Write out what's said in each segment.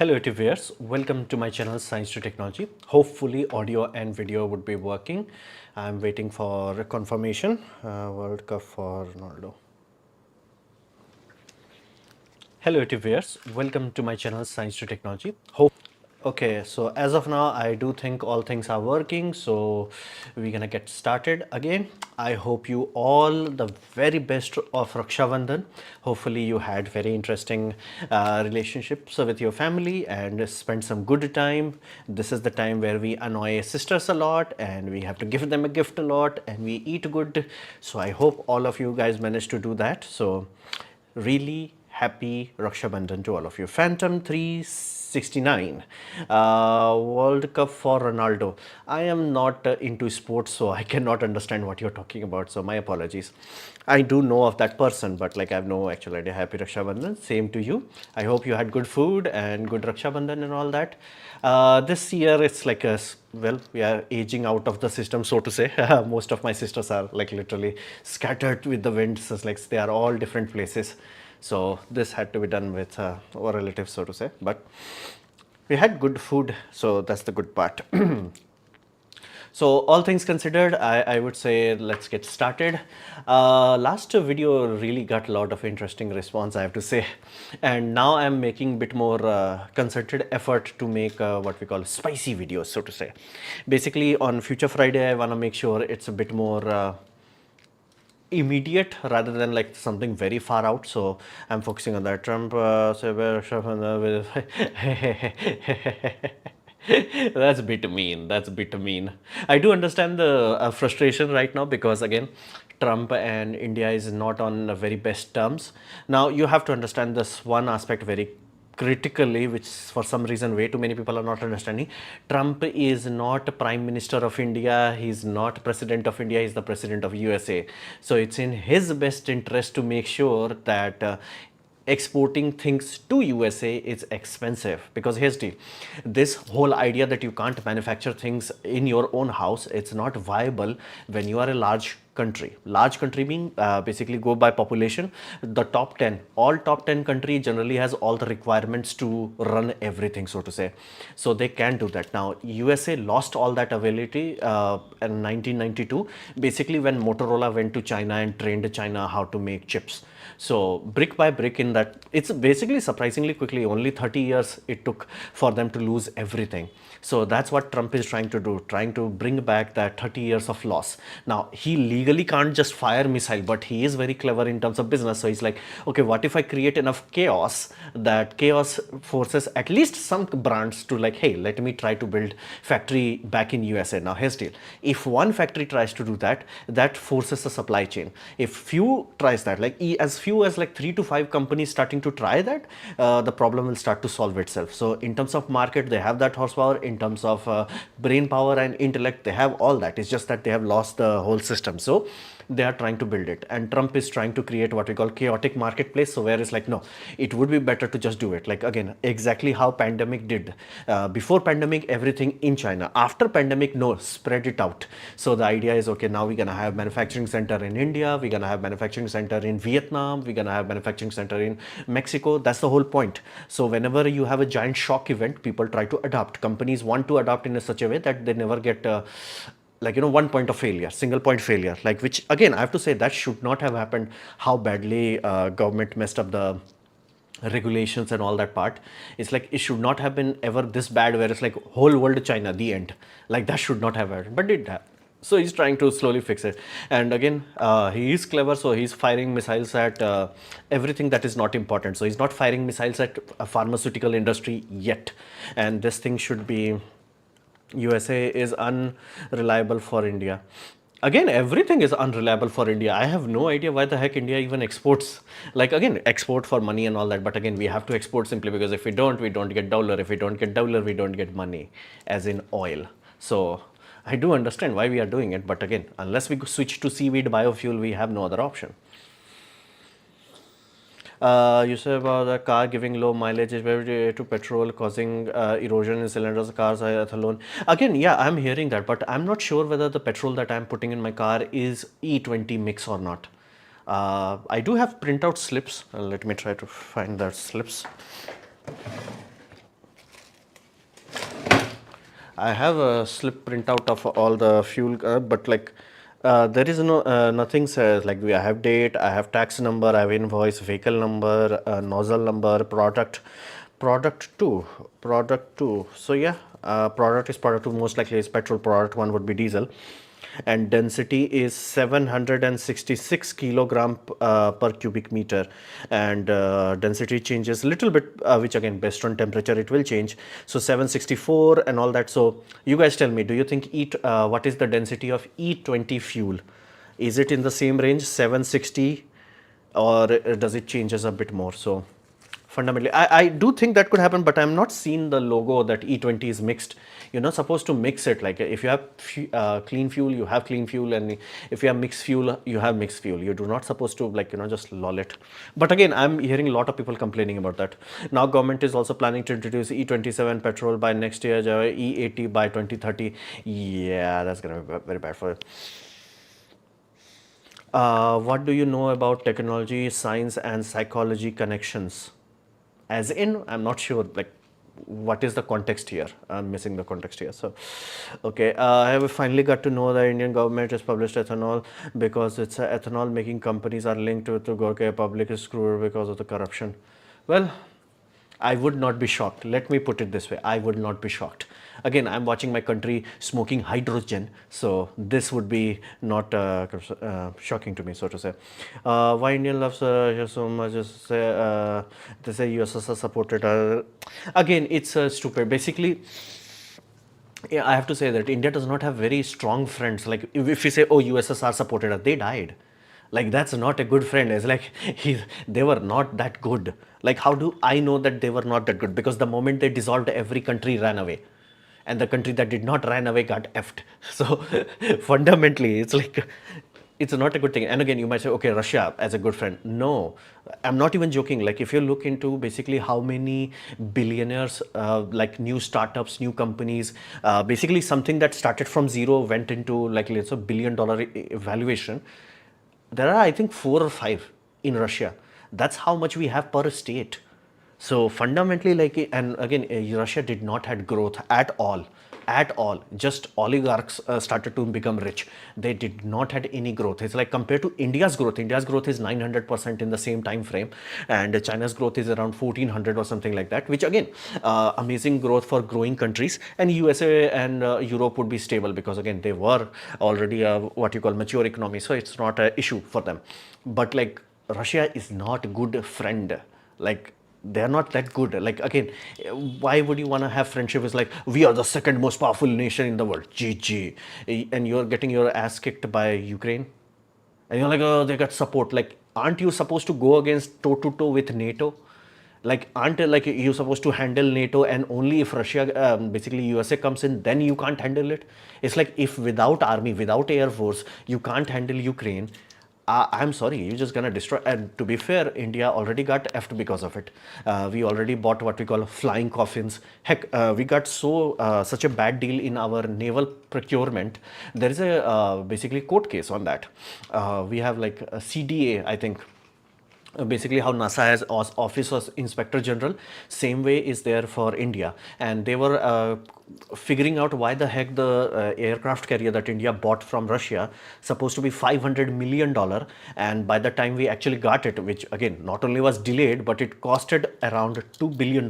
Hello YouTube viewers, welcome to my channel Science to Technology. Hopefully audio and video would be working. I'm waiting for confirmation. World Cup for Ronaldo. Hello YouTube viewers, welcome to my channel Science to Technology. Okay, so as of now, I do think all things are working. So we're gonna get started again. I hope you all the very best of Raksha Bandhan. Hopefully you had very interesting relationships with your family and spent some good time. This is the time where we annoy sisters a lot and we have to give them a gift a lot and we eat good. So I hope all of you guys managed to do that. So really happy Raksha Bandhan to all of you. Phantom 369 World Cup for Ronaldo. I am not into sports, so I cannot understand what you're talking about. So my apologies. I do know of that person, but like I have no actual idea. Happy Raksha Bandhan. Same to you. I hope you had good food and good Raksha Bandhan and all that. This year it's like well, we are aging out of the system, so to say. Most of my sisters are like literally scattered with the wind. So it's like they are all different places. So this had to be done with our relatives, so to say. But we had good food, so that's the good part. So all things considered, I would say let's get started. Last video really got a lot of interesting response, I have to say. And now I'm making a bit more concerted effort to make what we call spicy videos, so to say. Basically on Future Friday, I want to make sure it's a bit more immediate rather than like something very far out. So I'm focusing on that. Trump that's a bit mean. That's a bit mean. I do understand the frustration right now because again, Trump and India is not on very best terms. Now you have to understand this one aspect very critically, which for some reason way too many people are not understanding. Trump is not Prime Minister of India, he's not President of India, he's the President of USA. So it's in his best interest to make sure that exporting things to USA is expensive. Because here's the this whole idea that you can't manufacture things in your own house, it's not viable when you are a large country being basically go by population. The top 10, all top 10 country generally has all the requirements to run everything, so to say. So they can do that. Now USA lost all that ability in 1992, basically when Motorola went to China and trained China how to make chips. So brick by brick, in that it's basically surprisingly quickly, only 30 years it took for them to lose everything. So that's what Trump is trying to do, trying to bring back that 30 years of loss. Now he legally can't just fire missile, but he is very clever in terms of business. So he's like, okay, what if I create enough chaos that chaos forces at least some brands to like, hey, let me try to build factory back in USA. Now here's the deal. If one factory tries to do that, that forces the supply chain. If few tries that, like as few as like 3 to 5 companies starting to try that, the problem will start to solve itself. So in terms of market, they have that horsepower. In terms of brain power and intellect, they have all that. It's just that they have lost the whole system. So they are trying to build it, and Trump is trying to create what we call chaotic marketplace. So where it's like, no, it would be better to just do it like again exactly how pandemic did. Before pandemic, everything in China. After pandemic, no, spread it out. So the idea is, okay, now we're gonna have manufacturing center in India, we're gonna have manufacturing center in Vietnam, we're gonna have manufacturing center in Mexico. That's the whole point. So whenever you have a giant shock event, people try to adapt. Companies want to adapt in such a way that they never get like, you know, one point of failure, single point failure, like, which again I have to say that should not have happened. How badly government messed up the regulations and all that part. It's like it should not have been ever this bad where it's like whole world China, the end. Like that should not have happened, but it happened. So he's trying to slowly fix it. And again, he is clever, so he's firing missiles at everything that is not important. So he's not firing missiles at a pharmaceutical industry yet. And this thing should be, USA is unreliable for India. Again, everything is unreliable for India. I have no idea why the heck India even exports. Like again, export for money and all that. But again, we have to export simply because if we don't get dollar. If we don't get dollar, we don't get money, as in oil. So I do understand why we are doing it. But again, unless we switch to seaweed biofuel, we have no other option. You said about the car giving low mileage is very to petrol, causing erosion in cylinders. Cars are ethanol. Again, yeah, I'm hearing that, but I'm not sure whether the petrol that I'm putting in my car is E20 mix or not. I do have printout slips. Let me try to find that slips. I have a slip printout of all the fuel, but like there is no nothing says like I have date, I have tax number, I have invoice, vehicle number, nozzle number, product two. So yeah, product is product two. Most likely is petrol. Product one would be diesel, and density is 766 kilogram per cubic meter, and density changes a little bit, which again based on temperature it will change. So 764 and all that. So you guys tell me, do you think what is the density of E20 fuel? Is it in the same range 760, or does it changes a bit more? So fundamentally, I do think that could happen, but I'm not seeing the logo that E20 is mixed. You're not supposed to mix it. Like if you have clean fuel, you have clean fuel, and if you have mixed fuel, you have mixed fuel. You do not supposed to like just lol it. But again, I'm hearing a lot of people complaining about that. Now government is also planning to introduce E27 petrol by next year, E80 by 2030. Yeah, that's gonna be very bad for it. What do you know about technology, science, and psychology connections? As in, I'm not sure, like, what is the context here? I'm missing the context here. So, okay, I have finally got to know the Indian government has published ethanol because it's ethanol making companies are linked to Gorkha. Public is screwed because of the corruption. Well, I would not be shocked. Let me put it this way, I would not be shocked. Again, I'm watching my country smoking hydrogen, so this would be not shocking to me, so to say. Why Indian loves so much? They say USSR supported. Again, it's stupid. Basically, yeah, I have to say that India does not have very strong friends. Like if we say, oh, USSR supported us, they died. Like that's not a good friend. It's like they were not that good. Like how do I know that they were not that good? Because the moment they dissolved, every country ran away, and the country that did not run away got effed. So fundamentally, it's like it's not a good thing. And again, you might say, okay, Russia as a good friend. No, I'm not even joking. Like if you look into basically how many billionaires, like new startups, new companies, basically something that started from zero went into like let's say $1 billion valuation. There are, I think, four or five in Russia. That's how much we have per state. So fundamentally, like, and again, Russia did not had growth at all. Just oligarchs started to become rich. They did not had any growth. It's like compared to India's growth. India's growth is 900% in the same time frame, and China's growth is around 1400 or something like that. Which again, amazing growth for growing countries. And USA and Europe would be stable because again they were already what you call mature economy, so it's not an issue for them. But like Russia is not a good friend. Like they're not that good. Like again, why would you want to have friendship? Is like we are the second most powerful nation in the world, GG, and you're getting your ass kicked by Ukraine, and you're like, oh, they got support. Like, aren't you supposed to go against toe to toe with NATO? Like, aren't like you supposed to handle NATO, and only if Russia, basically USA comes in, then you can't handle it? It's like if without army, without air force, you can't handle Ukraine. I'm sorry, you're just gonna destroy. And to be fair, India already got effed because of it. We already bought what we call flying coffins. Heck, we got such a bad deal in our naval procurement. There is a basically court case on that. We have like a CDA, I think, basically how NASA has Office of Inspector General, same way is there for India. And they were figuring out why the heck the aircraft carrier that India bought from Russia supposed to be $500 million, and by the time we actually got it, which again not only was delayed but it costed around $2 billion.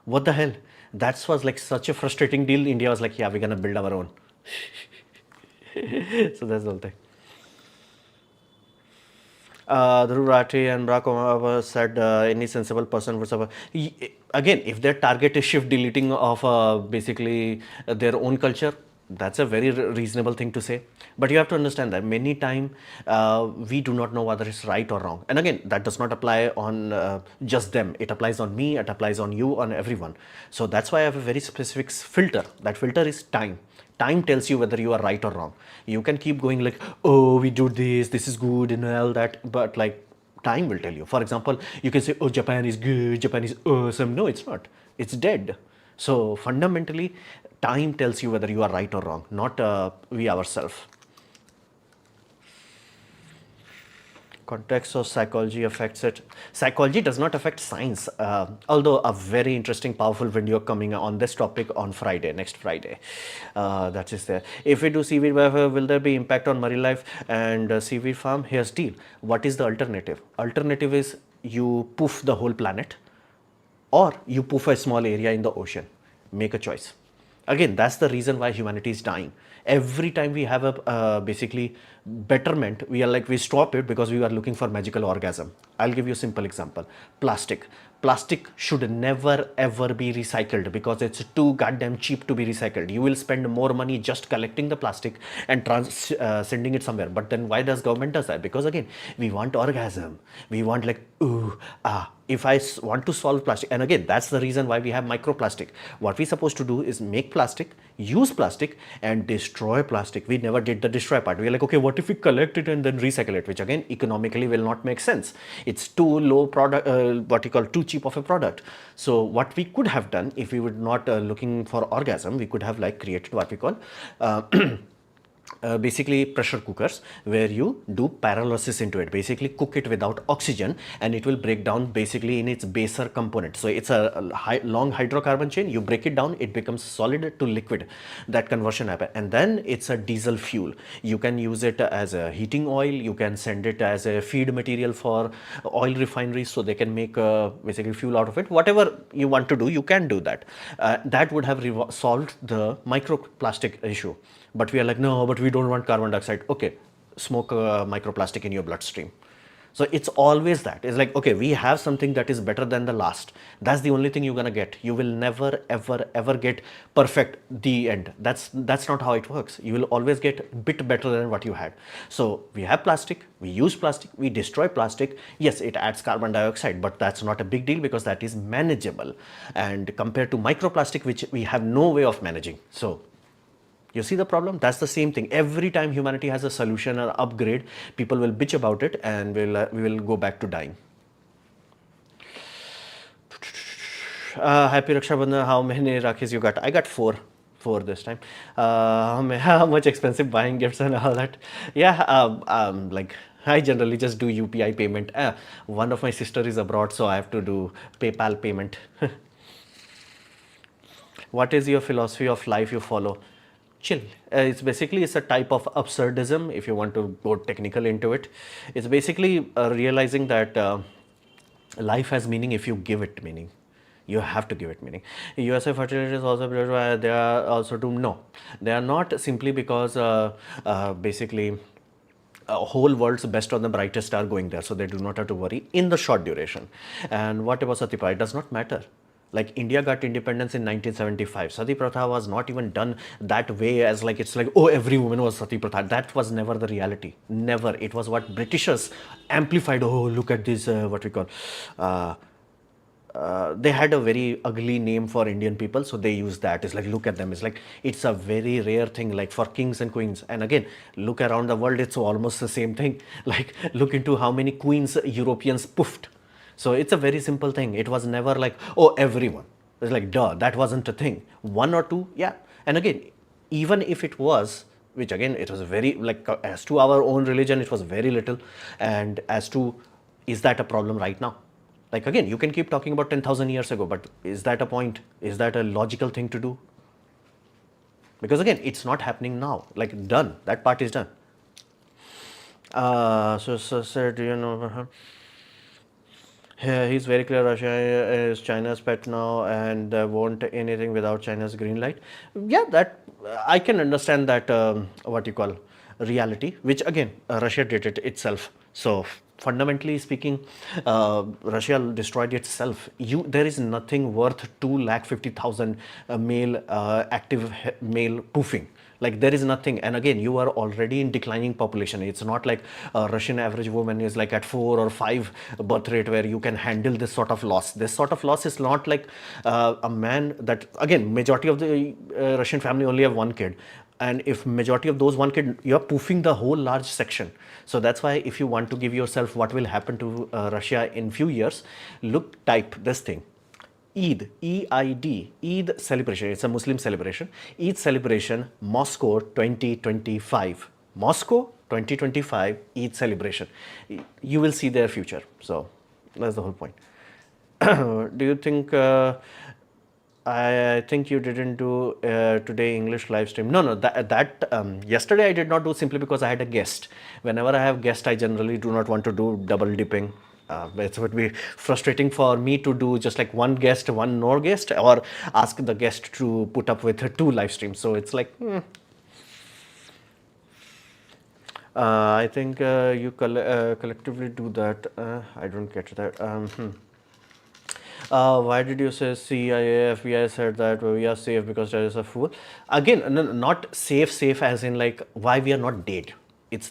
What the hell? That was like such a frustrating deal. India was like, yeah, we're gonna build our own. So that's the whole thing. Dhruv Rathi and Barack Obama said any sensible person would suffer. Again, if their target is shift deleting of basically their own culture, that's a very reasonable thing to say. But you have to understand that many time we do not know whether it's right or wrong. And again, that does not apply on just them. It applies on me, it applies on you, on everyone. So that's why I have a very specific filter. That filter is time. Time tells you whether you are right or wrong. You can keep going like, oh, we do this is good and all that, but like time will tell you. For example, you can say, oh, Japan is good, Japan is awesome. No, it's not. It's dead. So fundamentally, time tells you whether you are right or wrong, not we ourselves. Context of psychology affects it. Psychology does not affect science, although a very interesting, powerful video coming on this topic on Friday, next Friday. That is there. If we do seaweed, will there be impact on marine life and seaweed farm? Here's deal. What is the alternative? Alternative is you poof the whole planet, or you poof a small area in the ocean. Make a choice. Again, that's the reason why humanity is dying. Every time we have a basically betterment, we are like, we stop it because we are looking for magical orgasm. I'll give you a simple example. Plastic should never ever be recycled because it's too goddamn cheap to be recycled. You will spend more money just collecting the plastic and sending it somewhere. But then why does government does that? Because again, we want orgasm. We want like, ooh, ah. If I want to solve plastic, and again, that's the reason why we have microplastic. What we're supposed to do is make plastic, use plastic, and destroy plastic. We never did the destroy part. We're like, okay, what if we collect it and then recycle it? Which again, economically will not make sense. It's too low product, what you call too cheap of a product. So what we could have done, if we were not looking for orgasm, we could have like created what we call basically pressure cookers, where you do pyrolysis into it, basically cook it without oxygen, and it will break down basically in its baser component. So it's a long hydrocarbon chain. You break it down, it becomes solid to liquid. That conversion happens, and then it's a diesel fuel. You can use it as a heating oil. You can send it as a feed material for oil refineries, so they can make basically fuel out of it. Whatever you want to do, you can do that. That would have solved the microplastic issue. But we are like, no, but we don't want carbon dioxide. Okay, smoke microplastic in your bloodstream. So it's always that. It's like, okay, we have something that is better than the last. That's the only thing you're gonna get. You will never, ever, ever get perfect the end. That's not how it works. You will always get a bit better than what you had. So we have plastic, we use plastic, we destroy plastic. Yes, it adds carbon dioxide, but that's not a big deal because that is manageable. And compared to microplastic, which we have no way of managing. So you see the problem? That's the same thing. Every time humanity has a solution or upgrade, people will bitch about it, and we will go back to dying. Happy Raksha Bandhan. How many Rakis you got? I got four this time. How much expensive buying gifts and all that? Yeah, like I generally just do UPI payment. One of my sister is abroad, so I have to do PayPal payment. What is your philosophy of life you follow? Chill. It's a type of absurdism, if you want to go technical into it. It's basically realizing that life has meaning if you give it meaning. You have to give it meaning. USA fertility is also, they are also doomed. No, they are not, simply because basically whole world's best or the brightest are going there, so they do not have to worry in the short duration. And what about Sati Pratha? It does not matter. Like India got independence in 1975. Sati Pratha was not even done that way, as like it's like, oh, every woman was Sati Pratha. That was never the reality. Never. It was what Britishers amplified. Oh, look at this, what we call. They had a very ugly name for Indian people, so they used that. It's like, look at them. It's like, it's a very rare thing, like for kings and queens. And again, look around the world, it's almost the same thing. Like, look into how many queens Europeans poofed. So it's a very simple thing. It was never like, oh, everyone. It's like, duh, that wasn't a thing. One or two, yeah. And again, even if it was, which again, it was very, like, as to our own religion, it was very little. And as to, is that a problem right now? Like, again, you can keep talking about 10,000 years ago, but is that a point? Is that a logical thing to do? Because again, it's not happening now. Like, done. That part is done. So said, you know, he's very clear. Russia is China's pet now, and won't anything without China's green light. Yeah, that I can understand that. What you call reality, which again Russia did it itself. So fundamentally speaking, Russia destroyed itself. There is nothing worth 250,000 male active male poofing. Like, there is nothing. And again, you are already in declining population. It's not like a Russian average woman is like at 4 or 5 birth rate where you can handle this sort of loss. This sort of loss is not like a man that, again, majority of the Russian family only have one kid. And if majority of those one kid, you're poofing the whole large section. So that's why if you want to give yourself what will happen to Russia in few years, type this thing. Eid, E-I-D, Eid celebration. It's a Muslim celebration. Eid celebration, Moscow 2025. Moscow 2025 Eid celebration. You will see their future. So that's the whole point. Do you think I think you didn't do today English live stream? No, no. That yesterday I did not do simply because I had a guest. Whenever I have guest, I generally do not want to do double dipping. It would be frustrating for me to do just like one guest, one no guest, or ask the guest to put up with two live streams. So it's like, I think you collectively do that. I don't get that. Why did you say CIA, FBI said that we are safe because there is a fool? Again, not safe as in like why we are not dead.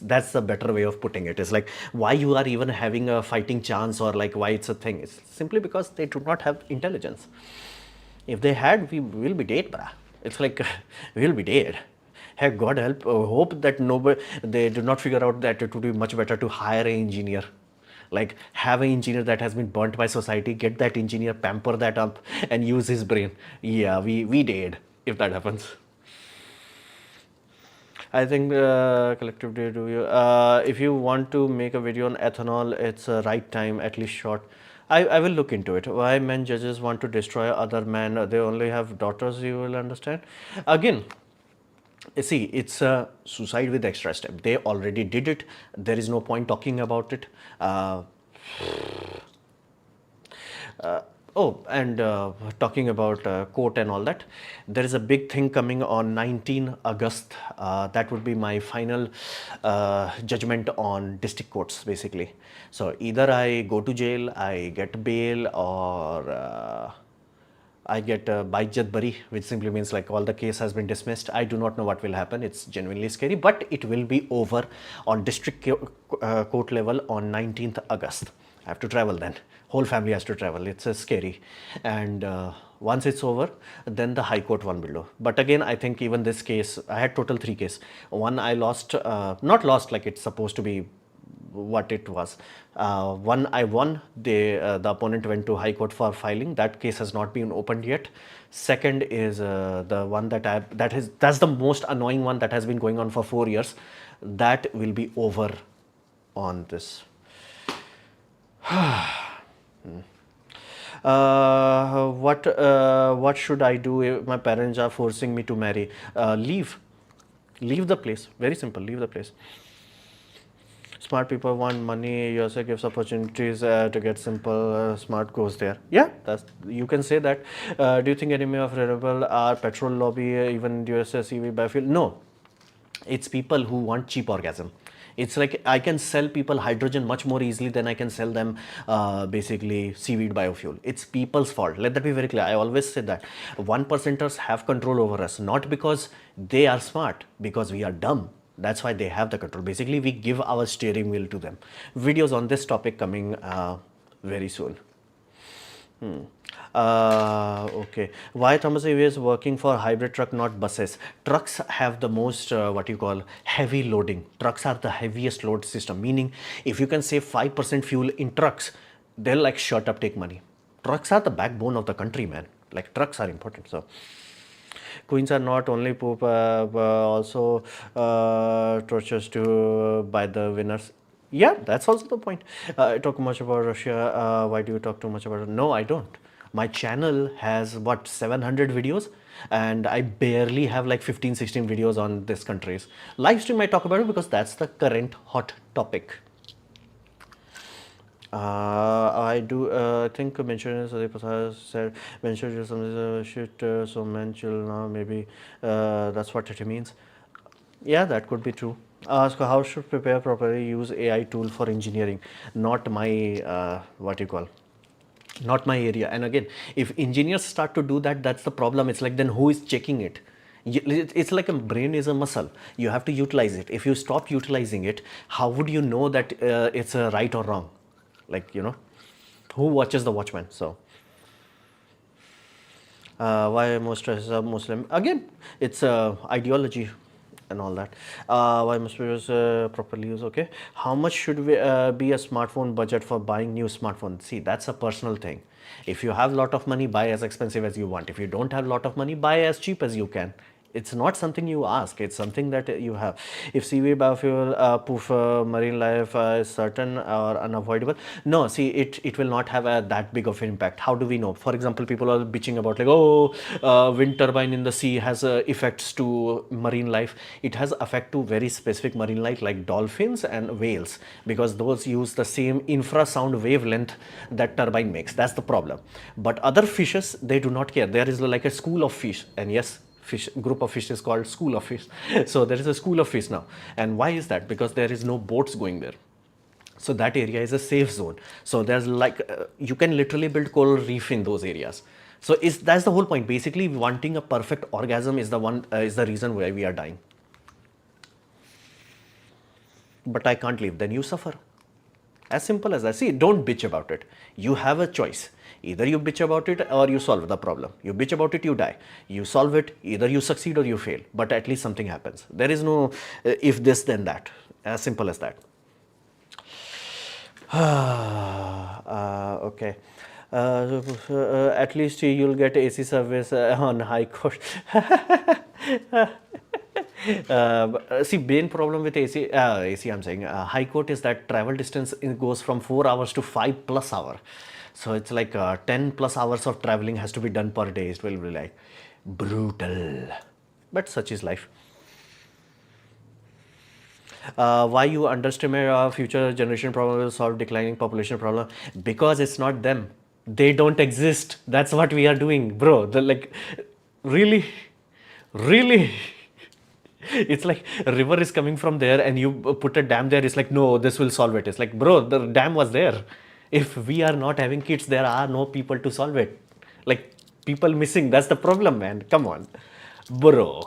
That's the better way of putting it. It's like why you are even having a fighting chance or like why it's a thing. It's simply because they do not have intelligence. If they had, we will be dead, brah. It's like we will be dead. Heck, God help, hope that nobody, they do not figure out that it would be much better to hire an engineer. Like have an engineer that has been burnt by society, get that engineer, pamper that up and use his brain. Yeah, we did if that happens. I think collectively do you if you want to make a video on ethanol, it's a right time, at least short. I will look into it. Why men judges want to destroy other men? They only have daughters, you will understand. Again, see, it's a suicide with extra step. They already did it. There is no point talking about it. And talking about court and all that, there is a big thing coming on 19 August. That would be my final judgment on district courts, basically. So either I go to jail, I get bail, or I get Baijat Bari, which simply means like all the case has been dismissed. I do not know what will happen. It's genuinely scary, but it will be over on district court level on 19th August. I have to travel then. Whole family has to travel. It's scary. And once it's over, then the High Court one below. But again, I think even this case, I had total 3 cases. One I lost, not lost like it's supposed to be what it was. One I won. The opponent went to High Court for filing. That case has not been opened yet. Second is the one that's the most annoying one that has been going on for 4 years. That will be over on this. What should I do if my parents are forcing me to marry? Leave the place. Very simple. Leave the place. Smart people want money. USA gives opportunities to get simple. Smart goes there. Yeah, you can say that. Do you think enemy of renewable are petrol lobby, even USA CV biofuel? No, it's people who want cheap orgasm. It's like I can sell people hydrogen much more easily than I can sell them basically seaweed biofuel. It's people's fault. Let that be very clear. I always say that 1%ers have control over us, not because they are smart, because we are dumb. That's why they have the control. Basically, we give our steering wheel to them. Videos on this topic coming very soon. Okay. Why Thomas EV is working for hybrid truck, not buses? Trucks have the most heavy loading. Trucks are the heaviest load system, meaning if you can save 5% fuel in trucks, they'll like shut up, take money. Trucks are the backbone of the country, man. Like trucks are important. So queens are not only poop, but also tortures to by the winners. Yeah, that's also the point. I talk much about Russia. Why do you talk too much about it? No, I don't. My channel has what, 700 videos, and I barely have like 15-16 videos on this countries. Live stream I talk about it because that's the current hot topic. I do think mention said mention some shit, so men chill now, maybe that's what it means. Yeah, that could be true. Ask how should prepare properly, use AI tool for engineering, not my not my area. And again, if engineers start to do that, that's the problem. It's like then who is checking it? It's like a brain is a muscle. You have to utilize it. If you stop utilizing it, how would you know that it's right or wrong? Like, who watches the watchman? So why most are Muslim? Again, it's ideology and all that. Why must we use properly use? Okay, how much should we be a smartphone budget for buying new smartphone? See, that's a personal thing. If you have a lot of money, buy as expensive as you want. If you don't have a lot of money, buy as cheap as you can. It's not something you ask, it's something that you have. If seaweed biofuel proof marine life is certain or unavoidable, no, see, it will not have that big of an impact. How do we know? For example, people are bitching about like, oh, wind turbine in the sea has effects to marine life. It has effect to very specific marine life like dolphins and whales, because those use the same infrasound wavelength that turbine makes. That's the problem. But other fishes, they do not care. There is like a school of fish, and yes, fish group of fish is called school of fish. So there is a school of fish now. And why is that? Because there is no boats going there. So that area is a safe zone. So there's like you can literally build coral reef in those areas. So that's the whole point. Basically, wanting a perfect orgasm is the reason why we are dying. But I can't leave, then you suffer. As simple as that. See, don't bitch about it. You have a choice. Either you bitch about it or you solve the problem. You bitch about it, you die. You solve it, either you succeed or you fail. But at least something happens. There is no if this then that. As simple as that. Okay. At least you'll get AC service on high court. See, main problem with AC I'm saying, high court is that travel distance goes from 4 hours to 5 plus hour. So it's like 10 plus hours of traveling has to be done per day. It will be like brutal. But such is life. Why you underestimate our future generation problem will solve declining population problem? Because it's not them. They don't exist. That's what we are doing, bro. Really, really. It's like a river is coming from there and you put a dam there. It's like, no, this will solve it. It's like, bro, the dam was there. If we are not having kids, there are no people to solve it. Like, people missing. That's the problem, man. Come on. Bro.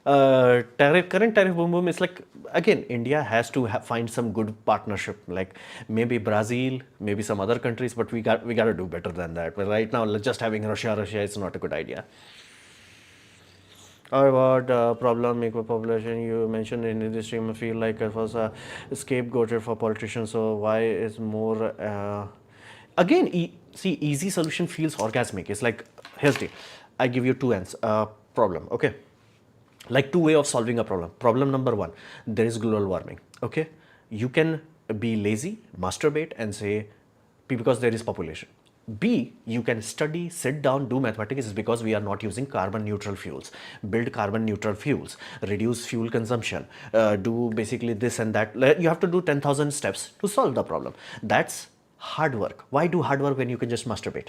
Current tariff boom is like, again, India has to find some good partnership, like maybe Brazil, maybe some other countries, but we got to do better than that. But right now, just having Russia is not a good idea. Or about problem equal population you mentioned in this stream, I feel like it was a scapegoated for politicians. So why is more again see, easy solution feels orgasmic. It's like, here's the I give you two ends problem, okay, like two way of solving a problem. Problem number one, there is global warming, okay. You can be lazy, masturbate and say because there is population. B, you can study, sit down, do mathematics, is because we are not using carbon neutral fuels. Build carbon neutral fuels, reduce fuel consumption, do basically this and that. You have to do 10,000 steps to solve the problem. That's hard work. Why do hard work when you can just masturbate?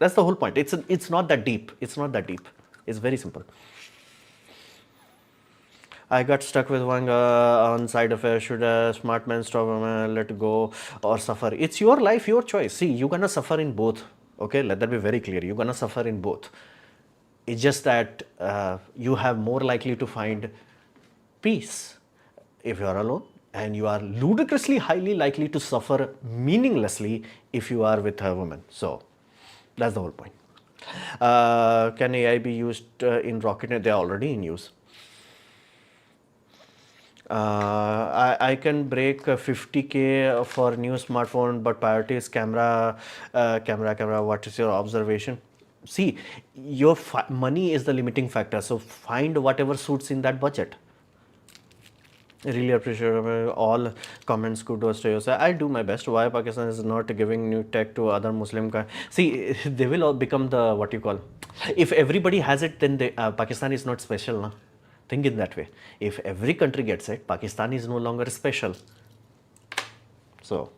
That's the whole point. It's not that deep. It's not that deep. It's very simple. I got stuck with one on side affair. Should a smart man stop let go or suffer? It's your life, your choice. See, you're gonna suffer in both. Okay, let that be very clear. You're gonna suffer in both. It's just that you have more likely to find peace if you are alone, and you are ludicrously highly likely to suffer meaninglessly if you are with a woman. So that's the whole point. Can AI be used in rocket? They are already in use. I can break 50K for new smartphone, but priority is camera. What is your observation? See, your money is the limiting factor. So find whatever suits in that budget. I really appreciate all comments. Kudos to you. So I do my best. Why Pakistan is not giving new tech to other Muslim countries? See, they will all become the what you call. If everybody has it, then Pakistan is not special, na? Think in that way. If every country gets it, Pakistan is no longer special. So,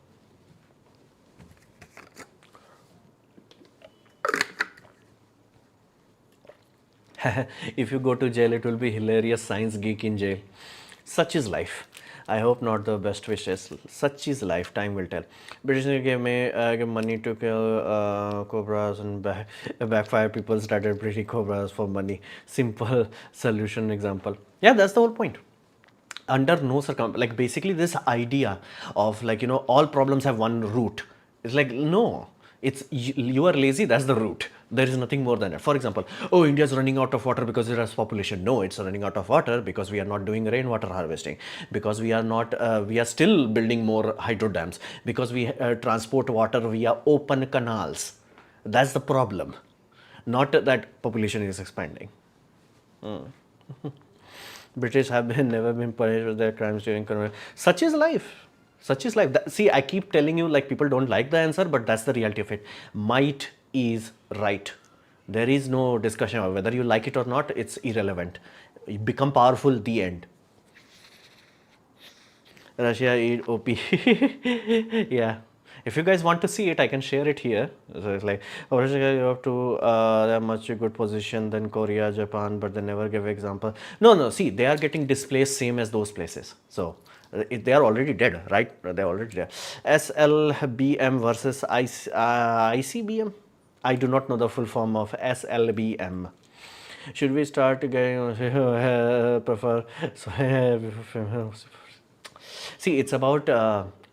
if you go to jail, it will be hilarious science geek in jail. Such is life. I hope not the best wishes. Such is life. Time will tell. British gave me money to kill cobras and backfire. People started breeding cobras for money. Simple solution example. Yeah, that's the whole point. Under no circumstance, like basically this idea of like, all problems have one root. It's like, no, it's you are lazy, that's the root. There is nothing more than that. For example, oh, India is running out of water because there is population. No, it's running out of water because we are not doing rainwater harvesting, because we are not we are still building more hydro dams, because we transport water via open canals. That's the problem. Not that population is expanding. British have been never been punished for their crimes during colonial. Such is life. Such is life. See, I keep telling you, like, people don't like the answer, but that's the reality of it. Might is right. There is no discussion about whether you like it or not. It's irrelevant. You become powerful. The end. Russia eat OP. Yeah. If you guys want to see it, I can share it here. So it's like, oh, Russia, you have to they have much good position than Korea, Japan, but they never give example. No, no. See, they are getting displaced same as those places. So they are already dead, right? They are already dead. SLBM versus ICBM. I do not know the full form of SLBM. Should we start getting prefer? See, it's about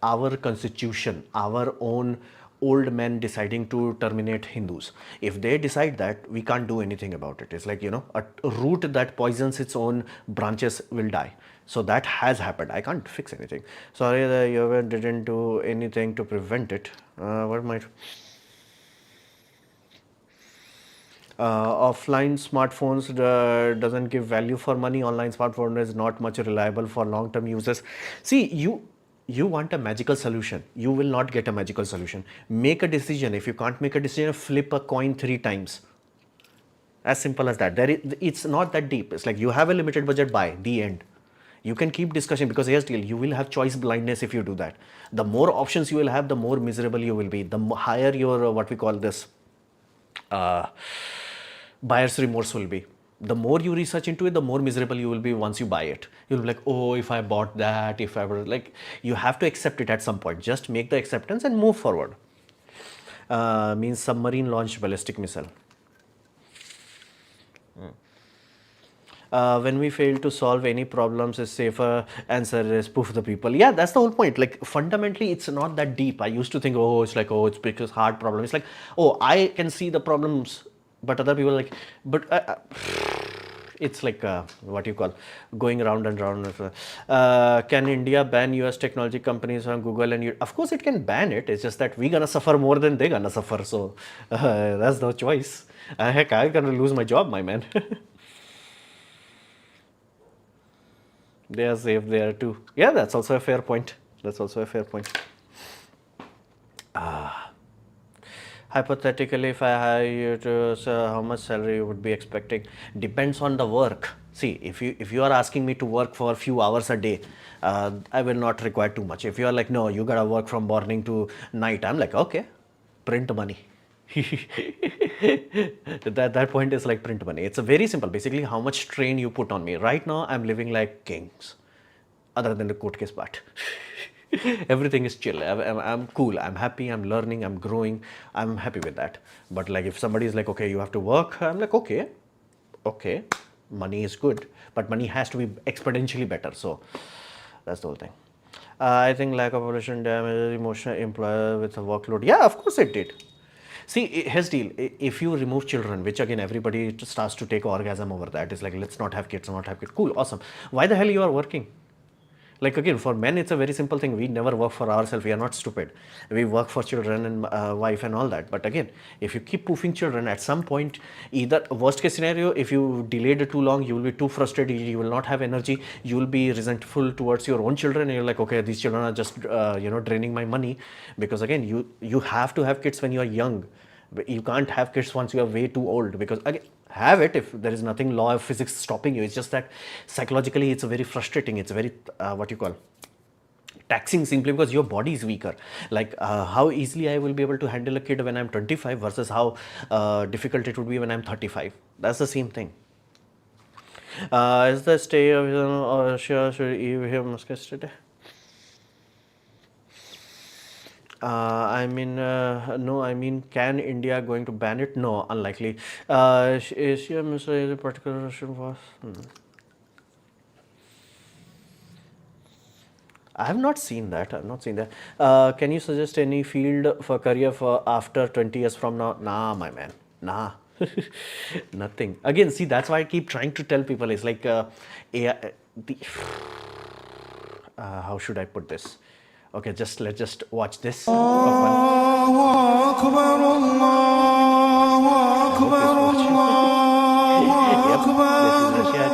our constitution, our own old men deciding to terminate Hindus. If they decide that, we can't do anything about it. It's like, a root that poisons its own branches will die. So that has happened. I can't fix anything. Sorry that you didn't do anything to prevent it. What might. Offline smartphones doesn't give value for money. Online smartphone is not much reliable for long-term users. See, you want a magical solution. You will not get a magical solution. Make a decision. If you can't make a decision, flip a coin 3 times. As simple as that. It's not that deep. It's like you have a limited budget, buy, the end. You can keep discussing, because here's the deal, you will have choice blindness if you do that. The more options you will have, the more miserable you will be. The higher your what we call this buyer's remorse will be. The more you research into it, the more miserable you will be once you buy it. You'll be like, oh, if I bought that, if I were like, you have to accept it at some point. Just make the acceptance and move forward. Means submarine launched ballistic missile. When we fail to solve any problems, a safer answer is spoof the people. Yeah, that's the whole point. Like, fundamentally, it's not that deep. I used to think, oh, it's like, oh, it's because hard problem. It's like, oh, I can see the problems, but other people are like, but it's like what you call going round and round. Can India ban US technology companies on Google and you? Of course, it can ban it. It's just that we're gonna suffer more than they're gonna suffer. So that's no choice. Heck, I'm gonna lose my job, my man. They are safe there too. Yeah, that's also a fair point. That's also a fair point. Hypothetically, if I hire you to, so how much salary you would be expecting? Depends on the work. See, if you are asking me to work for a few hours a day, I will not require too much. If you are like, no, you gotta work from morning to night, I'm like, okay, print money. that point is like print money. It's a very simple. Basically, how much strain you put on me. Right now, I'm living like kings, other than the court case part. Everything is chill. I'm cool. I'm happy. I'm learning. I'm growing. I'm happy with that. But like, if somebody is like, okay, you have to work, I'm like, okay, money is good, but money has to be exponentially better. So that's the whole thing. I think lack of evolution damages emotional employer with a workload. Yeah, of course it did. See, here's deal. If you remove children, which again everybody starts to take orgasm over that, it's like, let's not have kids, not have kids. Cool, awesome. Why the hell you are working? Like, again, for men, it's a very simple thing. We never work for ourselves. We are not stupid. We work for children and wife and all that. But again, if you keep poofing children, at some point, either worst case scenario, if you delayed it too long, you will be too frustrated. You will not have energy. You will be resentful towards your own children. And you're like, okay, these children are just, draining my money. Because again, you have to have kids when you are young. You can't have kids once you are way too old, because again, have it if there is nothing law of physics stopping you. It's just that psychologically it's very frustrating. It's very what you call taxing, simply because your body is weaker. Like how easily I will be able to handle a kid when I'm 25 versus how difficult it would be when I'm 35. That's the same thing. Is the stay of or sure should you hear Muscat today? No, I mean, can India going to ban it? No, unlikely. Asia, Mr. particular Russian was. I have not seen that. I have not seen that. Can you suggest any field for career for after 20 years from now? Nah, my man. Nah. Nothing. Again, see, that's why I keep trying to tell people. It's like, how should I put this? Okay, let's just watch this for fun.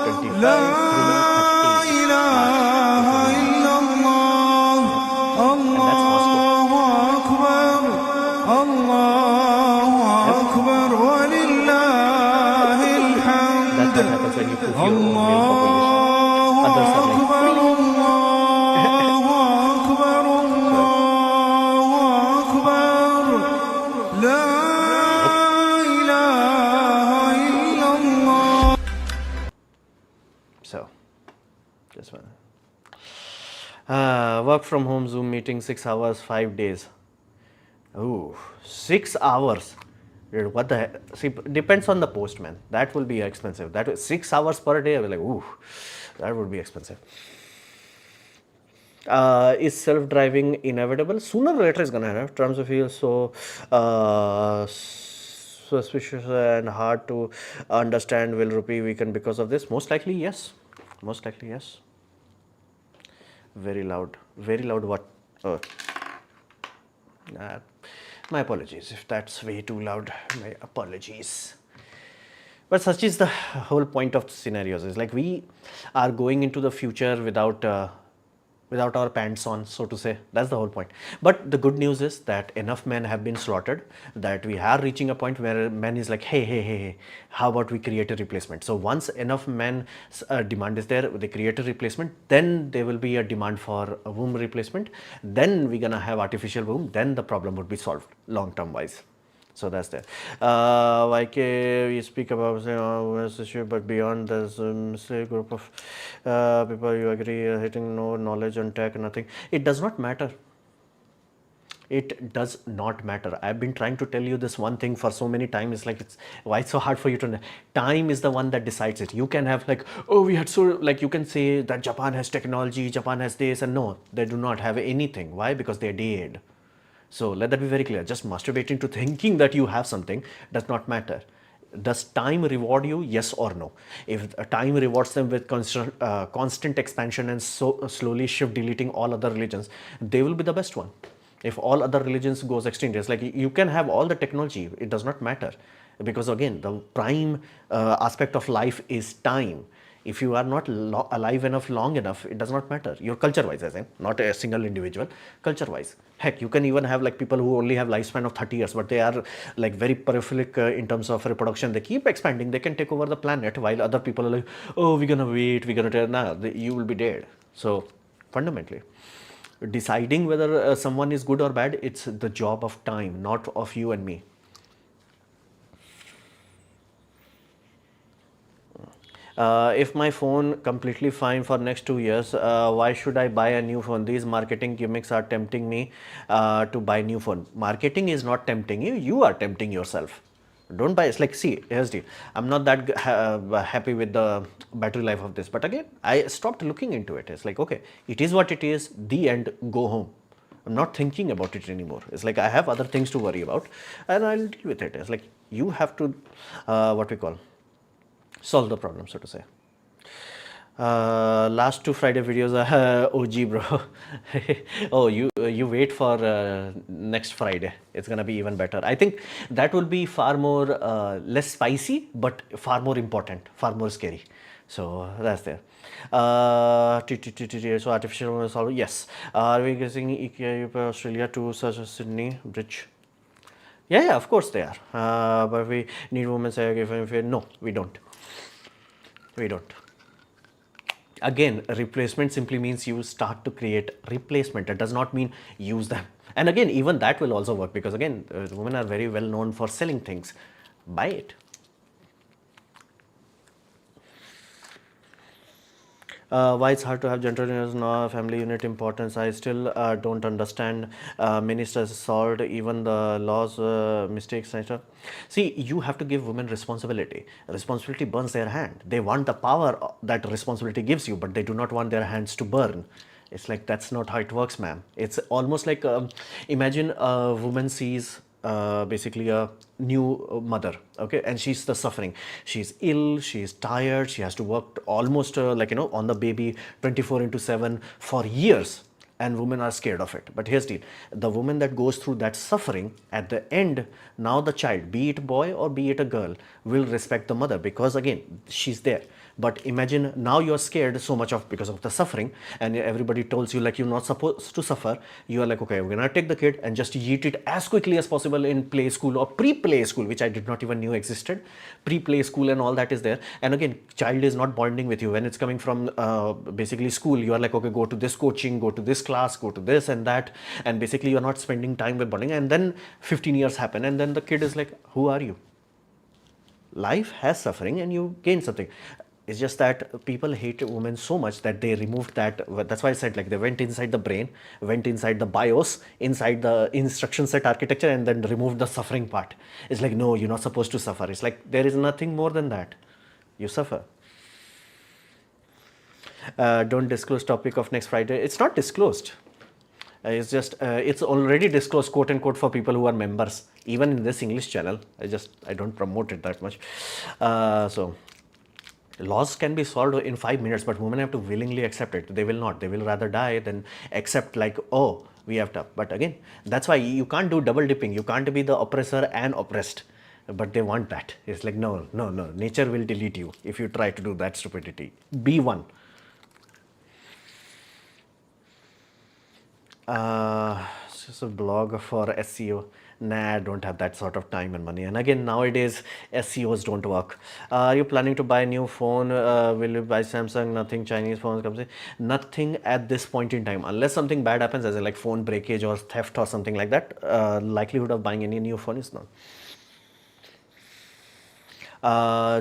لا 25, 3:30 March 2019. إله إلا الله And that's Moscow. الله أكبر الله Yep. أكبر ولله الحمد That's what happens when you proof your own male population. الله Others are like أكبر free. الله أكبر So, الله أكبر لا nope. إله إلا الله. So, just one. Work from home Zoom meeting 6 hours, 5 days. Ooh, 6 hours. Dude, what the heck? See, depends on the postman. That will be expensive. That 6 hours per day. I'll be like, ooh, that would be expensive. Is self-driving inevitable? Sooner or later, it's gonna have. Terms of feel so suspicious and hard to understand. Will rupee weaken because of this? Most likely, yes. Most likely, yes. Very loud. Very loud. What? Uh, my apologies if that's way too loud. My apologies. But such is the whole point of scenarios. Is like we are going into the future without our pants on, so to say. That's the whole point. But the good news is that enough men have been slaughtered that we are reaching a point where men is like, hey, how about we create a replacement? So once enough men demand is there, they create a replacement, then there will be a demand for a womb replacement. Then we're gonna have artificial womb. Then the problem would be solved long term wise. So that's there. Like we speak about women's issue, but beyond there's a group of people you agree hitting no knowledge on tech, nothing. It does not matter. It does not matter. I've been trying to tell you this one thing for so many times. It's like, it's why it's so hard for you to know. Time is the one that decides it. You can have like, oh, we had so, like you can say that Japan has technology, Japan has this, and no, they do not have anything. Why? Because they're dead. So let that be very clear. Just masturbating to thinking that you have something does not matter. Does time reward you? Yes or no? If time rewards them with constant expansion and so slowly shift deleting all other religions, they will be the best one. If all other religions goes extinct, it's like you can have all the technology. It does not matter, because again, the prime aspect of life is time. If you are not alive enough long enough, it does not matter. Your culture wise, as in not a single individual, culture wise. Heck, you can even have like people who only have lifespan of 30 years, but they are like very prolific in terms of reproduction. They keep expanding. They can take over the planet, while other people are like, oh, we're gonna wait, we're gonna nah, you will be dead. So fundamentally, deciding whether someone is good or bad, it's the job of time, not of you and me. If my phone completely fine for next 2 years, why should I buy a new phone? These marketing gimmicks are tempting me to buy new phone. Marketing is not tempting you. You are tempting yourself. Don't buy. It's like, see, here's the. I'm not that happy with the battery life of this. But again, I stopped looking into it. It's like, okay, it is what it is. The end. Go home. I'm not thinking about it anymore. It's like I have other things to worry about, and I'll deal with it. It's like you have to, what we call, solve the problem, so to say. Last two Friday videos are OG, bro. Oh, you wait for next Friday. It's gonna be even better. I think that will be far more less spicy, but far more important, far more scary. So that's there. So artificial solver, yes. Are we guessing IKEA Australia to such a Sydney bridge? Yeah, of course they are. But we need women say, okay, no, we don't. We don't. Again, replacement simply means you start to create replacement. It does not mean use them. And again, even that will also work, because again, women are very well known for selling things. Buy it. Why it's hard to have gender units now, family unit importance, I still don't understand. Ministers solved even the laws mistakes, etc. See, you have to give women responsibility. Responsibility burns their hand. They want the power that responsibility gives you, but they do not want their hands to burn. It's like, that's not how it works, ma'am. It's almost like, imagine a woman sees basically a new mother, okay, and she's the suffering. She's ill, she's tired, she has to work almost on the baby 24/7 for years, and women are scared of it. But here's the woman that goes through that suffering, at the end, now the child, be it boy or be it a girl, will respect the mother, because again, she's there. But imagine now you're scared so much of because of the suffering, and everybody tells you like you're not supposed to suffer. You are like, okay, we're gonna take the kid and just yeet it as quickly as possible in play school or pre-play school, which I did not even knew existed. Pre-play school and all that is there. And again, child is not bonding with you when it's coming from basically school. You are like, okay, go to this coaching, go to this class, go to this and that, and basically you're not spending time with bonding. And then 15 years happen, and then the kid is like, who are you? Life has suffering and you gain something. It's just that people hate women so much that they removed that. That's why I said like they went inside the brain, went inside the BIOS, inside the instruction set architecture, and then removed the suffering part. It's like, no, you're not supposed to suffer. It's like there is nothing more than that. You suffer. Don't disclose topic of next Friday. It's not disclosed. It's just it's already disclosed, quote unquote, for people who are members. Even in this English channel, I don't promote it that much. So laws can be solved in 5 minutes, but women have to willingly accept it. They will not. They will rather die than accept like, oh, we have to. But again, that's why you can't do double dipping. You can't be the oppressor and oppressed. But they want that. It's like, no, no, no. Nature will delete you if you try to do that stupidity. Be one. Just a blog for SEO. Nah, I don't have that sort of time and money. And again, nowadays SEOs don't work. Are you planning to buy a new phone? Will you buy Samsung? Nothing. Chinese phones comes in. Nothing at this point in time, unless something bad happens, as in like phone breakage or theft or something like that. Likelihood of buying any new phone is none.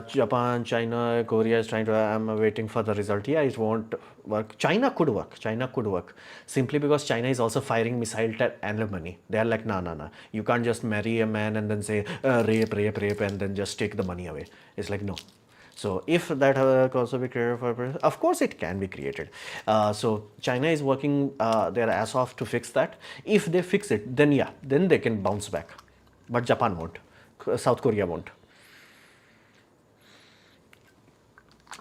Japan, China, Korea is trying to. I'm waiting for the result. Yeah, it won't work. China could work. China could work. Simply because China is also firing missile at alimony. They are like, nah. You can't just marry a man and then say rape, and then just take the money away. It's like, no. So if that can also be created for, of course it can be created. So China is working their ass off to fix that. If they fix it, then yeah, then they can bounce back. But Japan won't. South Korea won't.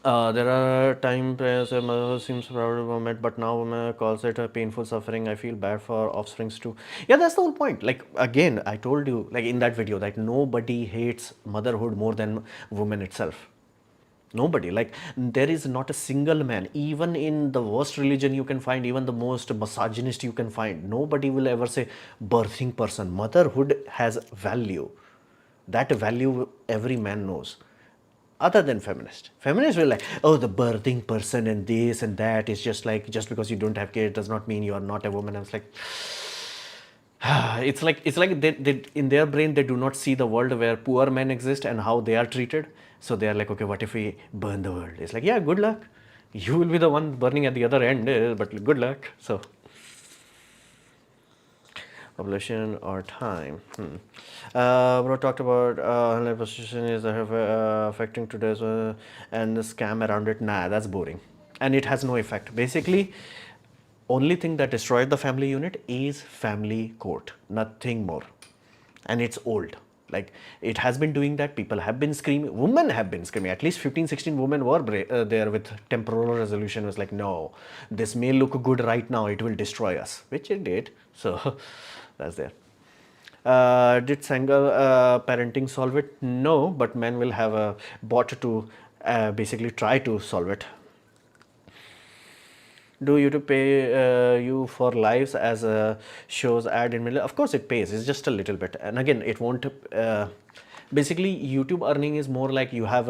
There are times where mother seems proud of moment, but now woman calls it a painful suffering. I feel bad for offsprings too. Yeah, that's the whole point. Like again, I told you, like in that video, that nobody hates motherhood more than woman itself. Nobody. Like there is not a single man, even in the worst religion you can find, even the most misogynist you can find. Nobody will ever say birthing person. Motherhood has value. That value every man knows. Other than feminist. Feminists will like, oh, the birthing person and this and that is just like, just because you don't have kids does not mean you are not a woman. I was like, it's like they in their brain they do not see the world where poor men exist and how they are treated. So they are like, okay, what if we burn the world? It's like, yeah, good luck. You will be the one burning at the other end, but good luck. So population or time. Bro talked about online position is affecting today's and the scam around it. Nah, that's boring, and it has no effect. Basically, only thing that destroyed the family unit is family court, nothing more, and it's old. Like it has been doing that. People have been screaming. Women have been screaming. At least 15, 16 women were there with temporal resolution. It was like, no, this may look good right now. It will destroy us, which it did. So that's there. Did single parenting solve it? No, but men will have a bot to basically try to solve it. Do YouTube pay you for lives as shows ad in middle? Of course it pays. It's just a little bit, and again it won't. Basically, YouTube earning is more like you have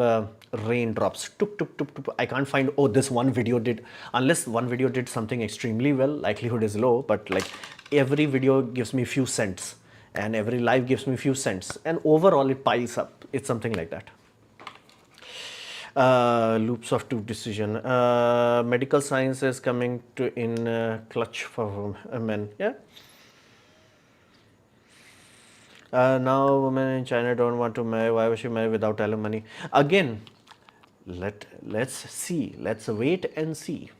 raindrops. Tuk, tuk, tuk, tuk. I can't find, oh, this one video did, unless one video did something extremely well, likelihood is low, but like every video gives me few cents and every live gives me few cents, and overall it piles up. It's something like that. Loops of two decision. Medical science is coming to in clutch for men. Yeah. Now women in China don't want to marry. Why would she marry without alimony? Again, let's see. Let's wait and see.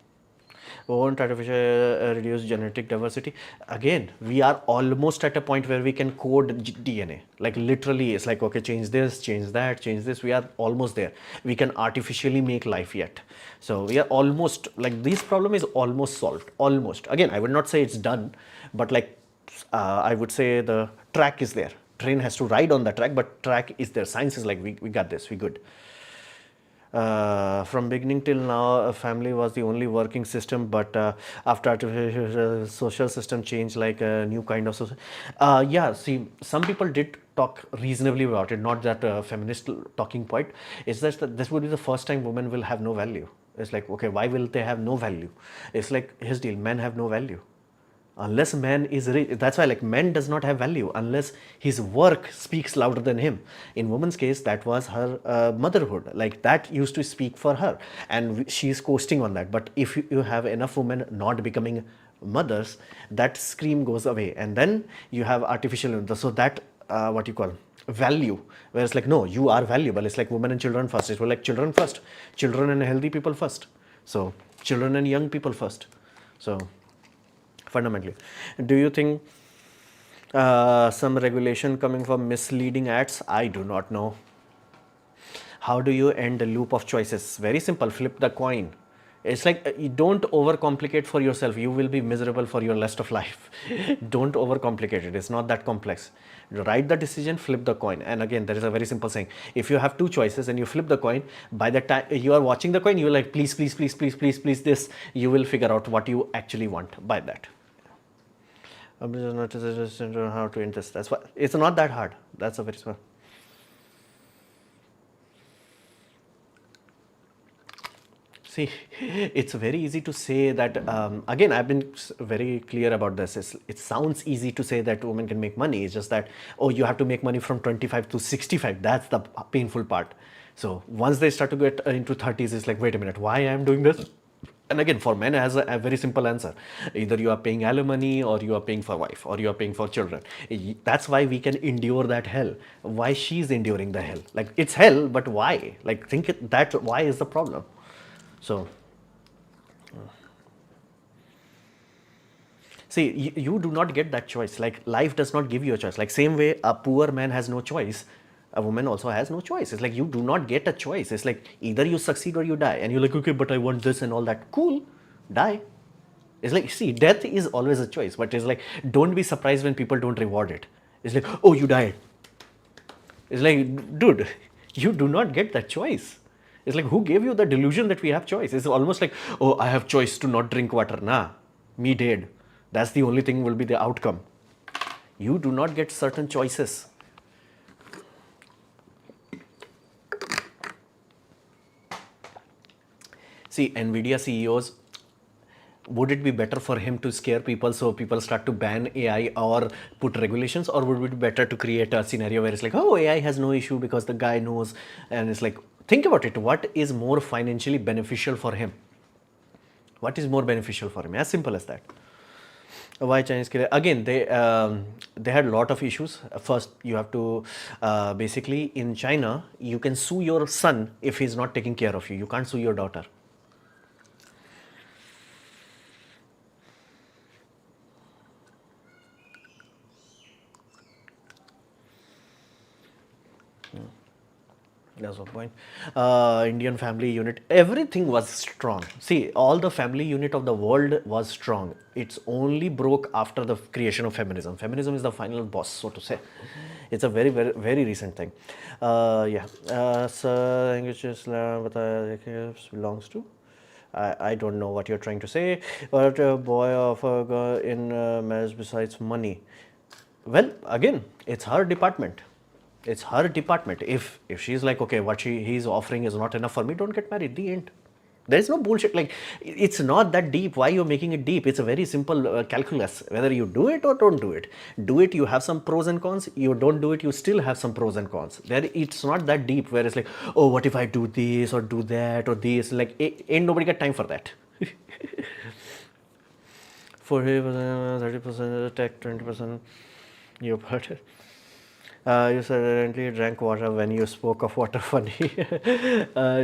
Won't artificial reduce genetic diversity? Again, we are almost at a point where we can code DNA. Like literally, it's like, okay, change this, change that, change this. We are almost there. We can artificially make life yet. So we are almost, like this problem is almost solved. Almost. Again, I would not say it's done, but like I would say the track is there. Train has to ride on the track, but track is there. Science is like, we got this, we good. From beginning till now, a family was the only working system, but after artificial social system changed, like a new kind of social. Yeah, see, some people did talk reasonably about it. Not that feminist talking point. It's just that this would be the first time women will have no value. It's like, okay, why will they have no value? It's like his deal. Men have no value unless man is rich. That's why, like, man does not have value unless his work speaks louder than him. In woman's case, that was her motherhood, like that used to speak for her, and she's coasting on that. But if you have enough women not becoming mothers, that scream goes away, and then you have artificial, so that what you call value, whereas like, no, you are valuable. It's like women and children first. It's like children first, children and healthy people first, so children and young people first. So fundamentally, do you think some regulation coming from misleading ads? I do not know. How do you end a loop of choices? Very simple, flip the coin. It's like, you don't overcomplicate for yourself. You will be miserable for your rest of life. Don't overcomplicate it. It's not that complex. Write the decision, flip the coin. And again, there is a very simple saying. If you have two choices and you flip the coin, by the time you are watching the coin, you're like, please, please, please, please, please, please, this. You will figure out what you actually want by that. I'm just not suggesting how to end this. That's why it's not that hard. That's a very small. See, it's very easy to say that. Again, I've been very clear about this. It sounds easy to say that women can make money. It's just that, oh, you have to make money from 25 to 65. That's the painful part. So once they start to get into 30s, it's like, wait a minute, why I am doing this? And again, for men, it has a very simple answer. Either you are paying alimony, or you are paying for wife, or you are paying for children. That's why we can endure that hell. Why she's enduring the hell? Like, it's hell, but why? Like, that why is the problem? So, see, you do not get that choice. Like, life does not give you a choice. Like, same way a poor man has no choice, a woman also has no choice. It's like, you do not get a choice. It's like, either you succeed or you die. And you're like, okay, but I want this and all that. Cool, die. It's like, see, death is always a choice. But it's like, don't be surprised when people don't reward it. It's like, oh, you died. It's like, dude, you do not get that choice. It's like, who gave you the delusion that we have choice? It's almost like, oh, I have choice to not drink water. Nah, me dead. That's the only thing will be the outcome. You do not get certain choices. See, NVIDIA CEOs, would it be better for him to scare people so people start to ban AI or put regulations, or would it be better to create a scenario where it's like, oh, AI has no issue because the guy knows, and it's like, think about it, what is more financially beneficial for him? What is more beneficial for him? As simple as that. Why Chinese killer? Again, they had a lot of issues. First, you have to basically, in China, you can sue your son if he's not taking care of you. You can't sue your daughter. That's the point. Indian family unit, everything was strong. See, all the family unit of the world was strong. It's only broke after the creation of feminism. Feminism is the final boss, so to say. It's a very, very, very recent thing. Yeah. So, language Islam belongs to. I don't know what you're trying to say. But a boy of a girl in marriage besides money. Well, again, it's her department. It's her department. If she's like, okay, what he's offering is not enough for me, don't get married. The end. There is no bullshit. Like, it's not that deep. Why you're making it deep? It's a very simple calculus. Whether you do it or don't do it. Do it, you have some pros and cons. You don't do it, you still have some pros and cons. It's not that deep where it's like, oh, what if I do this or do that or this? Like, ain't nobody got time for that. For 30% tech, 20% your part. You suddenly drank water when you spoke of water funny.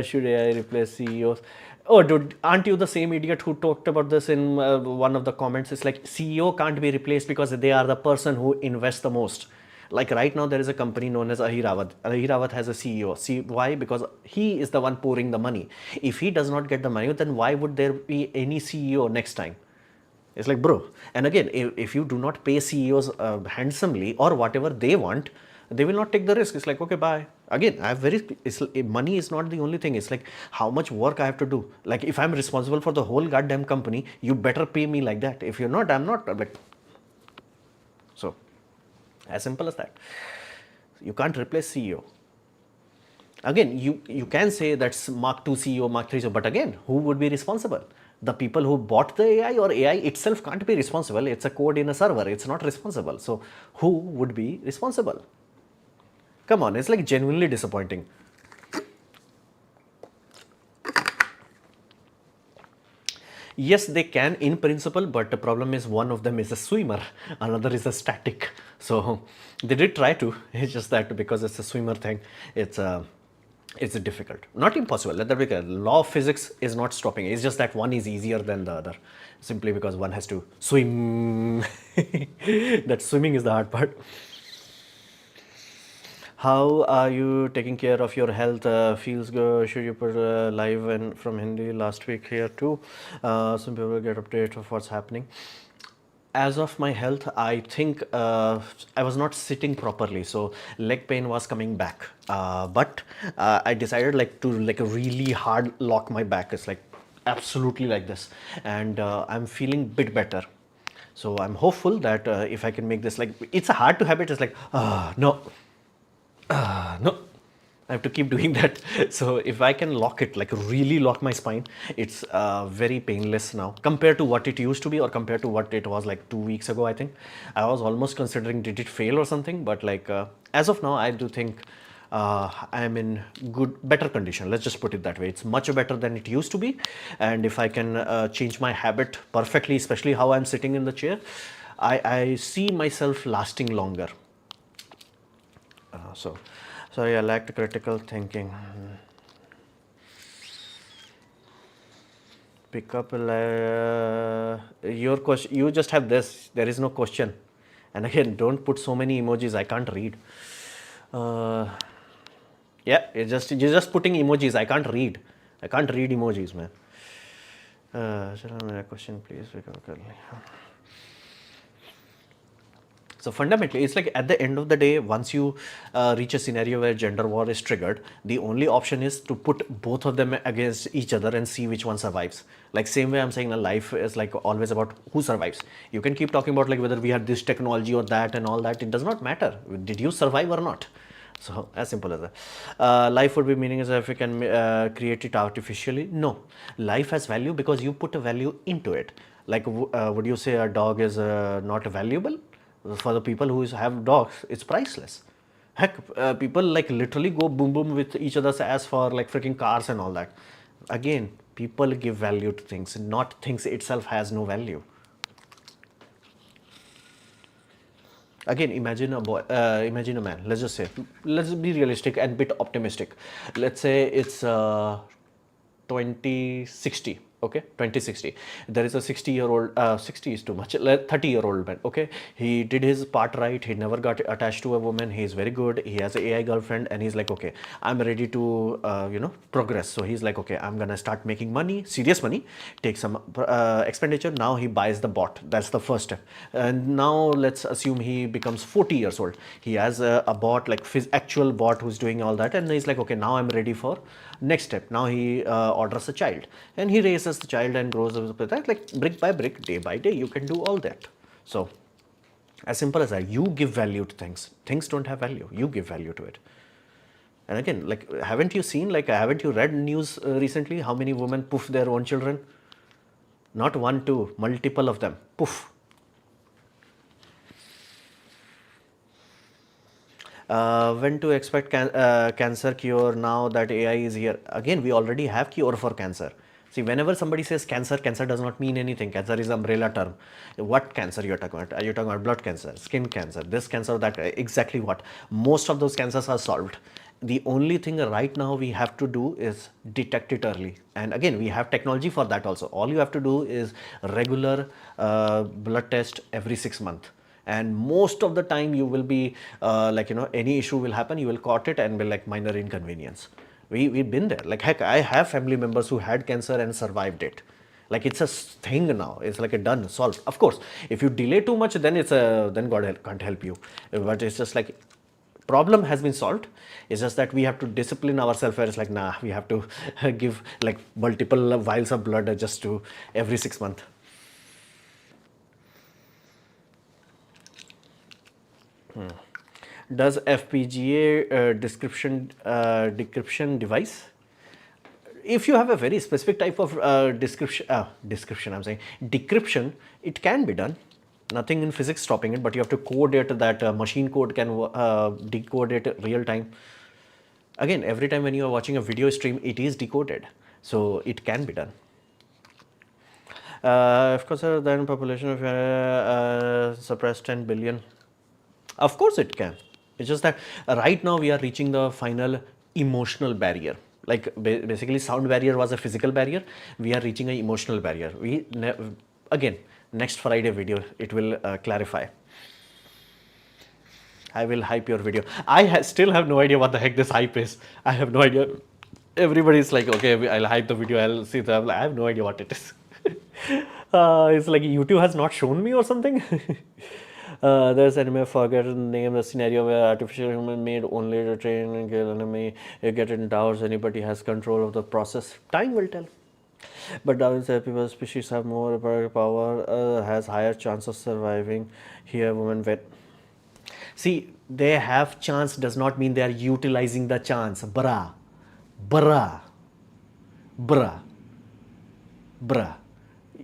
Should AI replace CEOs? Oh, dude, aren't you the same idiot who talked about this in one of the comments? It's like, CEO can't be replaced because they are the person who invests the most. Like, right now, there is a company known as Ahirawat. Ahirawat has a CEO. See, why? Because he is the one pouring the money. If he does not get the money, then why would there be any CEO next time? It's like, bro. And again, if you do not pay CEOs handsomely or whatever they want, They will not take the risk. It's like, okay, bye. Again, I have money is not the only thing. It's like how much work I have to do. Like if I'm responsible for the whole goddamn company, you better pay me like that. If you're not, I'm not. I'm like, so as simple as that. You can't replace CEO. Again, you can say that's Mark 2 CEO, Mark 3 CEO, but again, who would be responsible? The people who bought the AI, or AI itself can't be responsible. It's a code in a server. It's not responsible. So who would be responsible? Come on, it's like genuinely disappointing. Yes, they can in principle, but the problem is one of them is a swimmer, another is a static. So they did try to. It's just that because it's a swimmer thing, it's difficult. Not impossible. Let that be clear. Law of physics is not stopping. It's just that one is easier than the other, simply because one has to swim. That swimming is the hard part. How are you taking care of your health? Feels good. Should you put live and from Hindi last week here too? Some people get update of what's happening. As of my health, I think I was not sitting properly, so leg pain was coming back. But I decided like to like really hard lock my back. It's like absolutely like this, and I'm feeling bit better. So I'm hopeful that if I can make this, like, it's a hard to habit. It's like no, no, I have to keep doing that. So if I can lock it, like really lock my spine, it's very painless now compared to what it used to be, or compared to what it was like 2 weeks ago. I think I was almost considering did it fail or something, but like as of now, I do think I am in better condition. Let's just put it that way. It's much better than it used to be, and if I can change my habit perfectly, especially how I'm sitting in the chair, I see myself lasting longer. So, sorry, I lacked critical thinking. Pick up your question. You just have this. There is no question. And again, don't put so many emojis. I can't read. Yeah, you're just putting emojis. I can't read. I can't read emojis, man. Question, please. So fundamentally, it's like at the end of the day, once you reach a scenario where gender war is triggered, the only option is to put both of them against each other and see which one survives. Like same way I'm saying, life is like always about who survives. You can keep talking about like whether we had this technology or that and all that. It does not matter. Did you survive or not? So as simple as that. Life would be meaningless if we can create it artificially. No, life has value because you put a value into it. Like would you say a dog is not valuable? For the people who have dogs, it's priceless. Heck, people like literally go boom boom with each other's ass for like freaking cars and all that. Again, people give value to things, not things itself has no value. Again, imagine a boy, imagine a man. Let's just say, let's be realistic and bit optimistic. Let's say it's 2060. Okay, 2060. There is a 60-year-old, 60 is too much, 30-year-old man. Okay, he did his part right. He never got attached to a woman. He's very good. He has an AI girlfriend, and he's like, okay, I'm ready to, progress. So he's like, okay, I'm gonna start making money, serious money, take some expenditure. Now he buys the bot. That's the first step. And now let's assume he becomes 40 years old. He has a bot, like actual bot who's doing all that, and he's like, okay, now I'm ready for next step. Now he orders a child, and he raises the child and grows up with that, like brick by brick, day by day. You can do all that. So as simple as that, you give value to things. Things don't have value, you give value to it. And again, like, haven't you seen, like, haven't you read news recently, how many women poof their own children? Not one, two, multiple of them, poof. When to expect cancer cure now that AI is here? Again, we already have cure for cancer. See, whenever somebody says cancer, cancer does not mean anything. Cancer is umbrella term. What cancer you're talking about? Are you talking about blood cancer, skin cancer, this cancer, that? Exactly what? Most of those cancers are solved. The only thing right now we have to do is detect it early. And again, we have technology for that also. All you have to do is regular blood test every 6 months. And most of the time you will be any issue will happen, you will caught it and be like minor inconvenience. We've been there. Like, heck, I have family members who had cancer and survived it. Like, it's a thing now. It's like a done, solved. Of course, if you delay too much, then it's a, then God can't help you. But it's just like, Problem has been solved. It's just that we have to discipline ourselves where it's like, nah, we have to give like multiple vials of blood just to every 6 months. Does FPGA decryption device? If you have a very specific type of I'm saying decryption, it can be done. Nothing in physics stopping it, but you have to code it that machine code can decode it real time. Again, every time when you are watching a video stream, it is decoded, so it can be done. Of course, then population of suppressed 10 billion. Of course, it can. It's just that right now we are reaching the final emotional barrier. Like basically, sound barrier was a physical barrier. We are reaching an emotional barrier. Again, next Friday video it will clarify. I will hype your video. I still have no idea what the heck this hype is. I have no idea. Everybody's like, okay, I'll hype the video. I'll see the. I have no idea what it is. It's like YouTube has not shown me or something. There's anime, forget the name, the scenario where artificial human made only to train and kill enemy. You get in doubts, anybody has control of the process. Time will tell. But Darwin said people species have more power, has higher chance of surviving. Here, women wet. See, they have chance does not mean they are utilizing the chance. Bruh.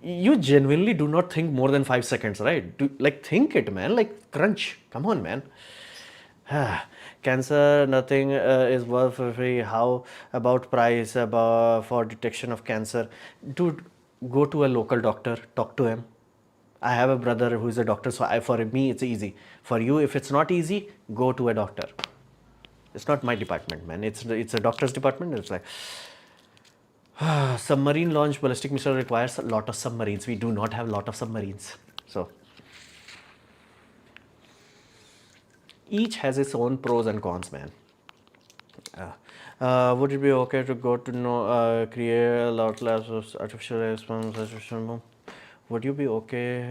You genuinely do not think more than 5 seconds, right? Like think it, man. Like crunch. Come on, man. Cancer, nothing is worth free. How about price for detection of cancer? Dude, go to a local doctor, talk to him. I have a brother who is a doctor, so for me it's easy. For you, if it's not easy, go to a doctor. It's not my department, man. It's a doctor's department. It's like submarine launch ballistic missile requires a lot of submarines. We do not have a lot of submarines, so each has its own pros and cons, man. Would it be okay to go to create a lot less of artificial response? Would you be okay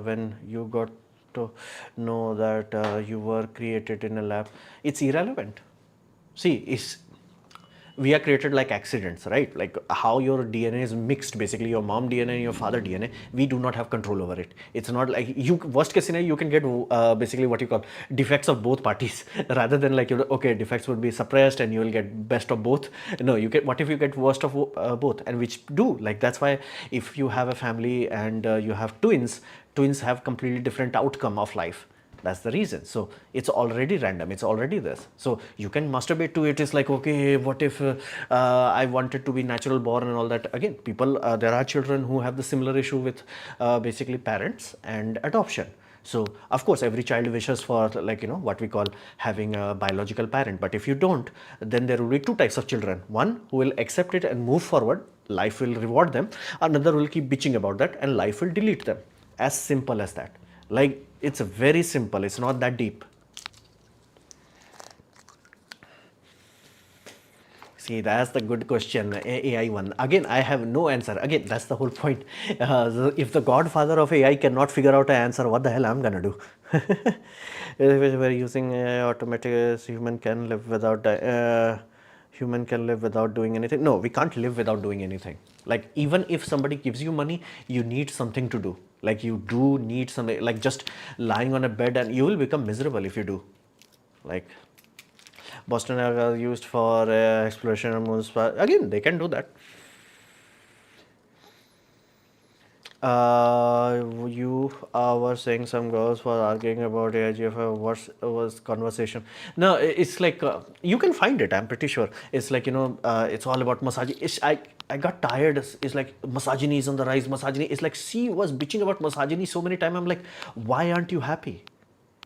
when you got to know that you were created in a lab? It's irrelevant. See, we are created like accidents, right? Like how your DNA is mixed, basically your mom DNA and your father DNA, we do not have control over it. It's not like worst case scenario, you can get basically what you call defects of both parties rather than like, okay, defects would be suppressed and you will get best of both. No, what if you get worst of both, and which do, like that's why if you have a family and you have twins have completely different outcome of life. That's the reason. So it's already random. It's already this. So you can masturbate to it. It's like, okay, what if I wanted to be natural born and all that? Again, people, there are children who have the similar issue with basically parents and adoption. So of course, every child wishes for like, what we call having a biological parent. But if you don't, then there will be two types of children. One who will accept it and move forward. Life will reward them. Another will keep bitching about that and life will delete them. As simple as that. Like, it's very simple. It's not that deep. See, that's the good question, AI one. Again, I have no answer. Again, that's the whole point. If the godfather of AI cannot figure out an answer, what the hell I'm gonna do? If we're using automatic, human can live without doing anything. No, we can't live without doing anything. Like even if somebody gives you money, you need something to do. Like you do need something, like just lying on a bed, and you will become miserable if you do. Like Boston are used for exploration of moons. Again, they can do that. You were saying some girls were arguing about AIGF. What was conversation? No, it's like you can find it. I'm pretty sure. It's like it's all about misogyny. I got tired. It's like misogyny is on the rise. Misogyny. It's like she was bitching about misogyny so many times. I'm like, why aren't you happy?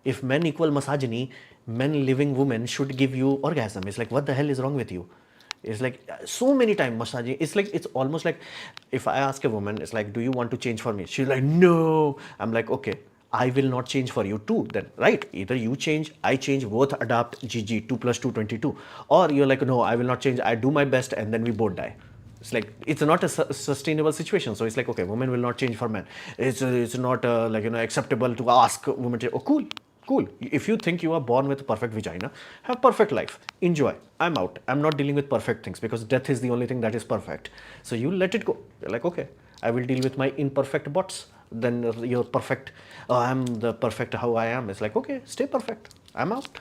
If men equal misogyny, men living women should give you orgasm. It's like, what the hell is wrong with you? It's like so many times massaging. It's almost like if I ask a woman, it's like, do you want to change for me? She's like, no. I'm like, okay, I will not change for you too then, right? Either you change, I change, both adapt, GG, 2 plus 2, 22. Or you're like, no, I will not change, I do my best and then we both die. It's like, it's not a sustainable situation. So it's like, okay, women will not change for men. It's not like, acceptable to ask women to, oh, cool. Cool. If you think you are born with a perfect vagina, have perfect life. Enjoy. I'm out. I'm not dealing with perfect things because death is the only thing that is perfect. So you let it go. You're like, okay, I will deal with my imperfect bots. Then you're perfect. Oh, I'm the perfect how I am. It's like, okay, stay perfect. I'm out.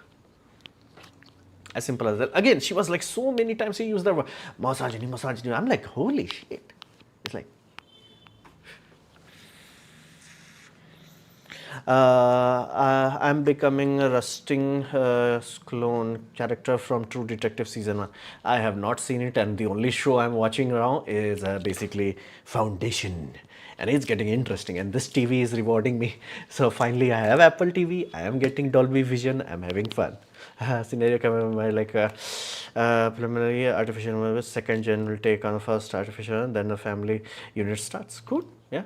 As simple as that. Again, she was like so many times she used the word misogyny, misogyny. I'm like, holy shit. It's like, I'm becoming a rusting clone character from True Detective season 1. I have not seen it, and the only show I'm watching now is basically Foundation. And it's getting interesting, and this TV is rewarding me. So finally, I have Apple TV. I am getting Dolby Vision. I'm having fun. Scenario camera like preliminary artificial intelligence, second gen will take on first artificial, then the family unit starts. Cool, yeah.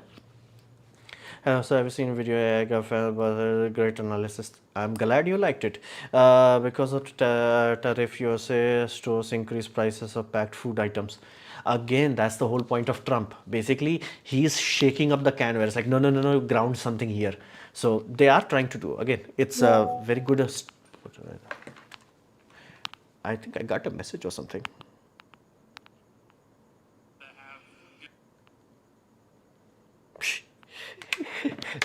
So I've seen video AI was a great analysis. I'm glad you liked it. Because of tariff, USA stores increase prices of packed food items. Again, that's the whole point of Trump. Basically, he's shaking up the can where it's like, no, no, no, no, ground something here. So they are trying to do. Again, it's a very good. I think I got a message or something.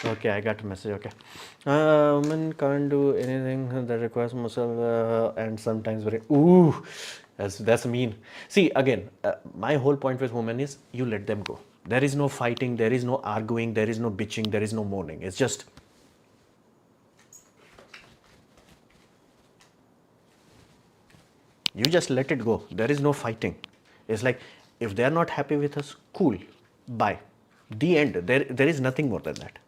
Okay, I got a message. Okay, women can't do anything that requires muscle and sometimes very. Ooh, that's mean. See, again, my whole point with women is you let them go. There is no fighting. There is no arguing. There is no bitching. There is no moaning. It's just. You just let it go. There is no fighting. It's like if they are not happy with us, cool, bye. The end. There is nothing more than that.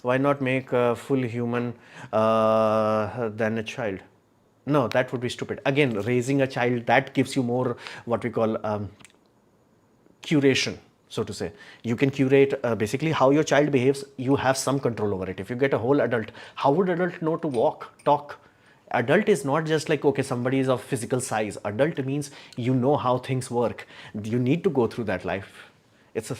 Why not make a full human than a child? No, that would be stupid. Again, raising a child, that gives you more what we call curation, so to say. You can curate basically how your child behaves. You have some control over it. If you get a whole adult, how would adult know to walk, talk? Adult is not just like, okay, somebody is of physical size. Adult means you know how things work. You need to go through that life. It's a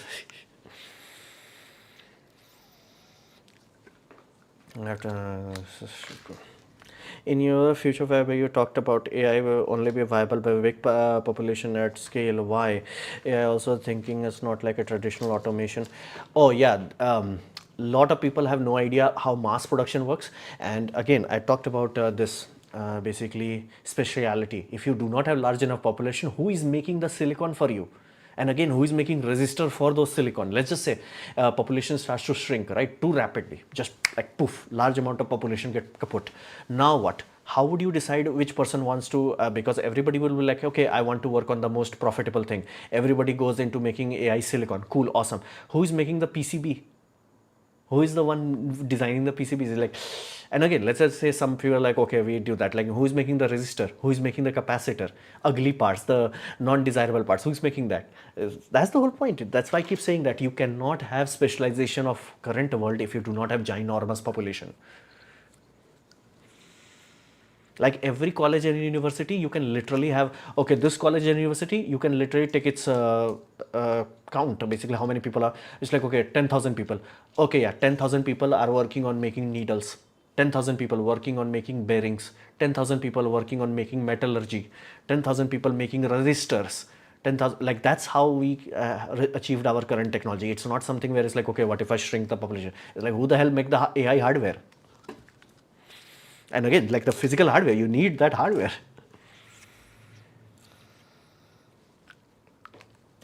in your future where you talked about AI will only be viable by big population at scale. Why? AI also thinking it's not like a traditional automation. Oh yeah, lot of people have no idea how mass production works. And again, I talked about this basically speciality. If you do not have large enough population, who is making the silicon for you? And again, who is making resistor for those silicon? Let's just say population starts to shrink, right, too rapidly, just like poof, large amount of population get kaput. Now what? How would you decide which person wants to, because everybody will be like, okay, I want to work on the most profitable thing. Everybody goes into making AI silicon. Cool, awesome. Who is making the PCB? Who is the one designing the PCBs? Like, and again, let's just say some people are like, okay, we do that. Like, who is making the resistor? Who is making the capacitor? Ugly parts, the non-desirable parts. Who is making that? That's the whole point. That's why I keep saying that you cannot have specialization of current world if you do not have ginormous population. Like every college and university, you can literally have, okay, this college and university, you can literally take its count, basically how many people are. It's like, okay, 10,000 people. Okay, yeah, 10,000 people are working on making needles. 10,000 people working on making bearings. 10,000 people working on making metallurgy. 10,000 people making resistors. 10,000, like that's how we achieved our current technology. It's not something where it's like, okay, what if I shrink the population? It's like, who the hell make the AI hardware? And again, like the physical hardware, you need that hardware.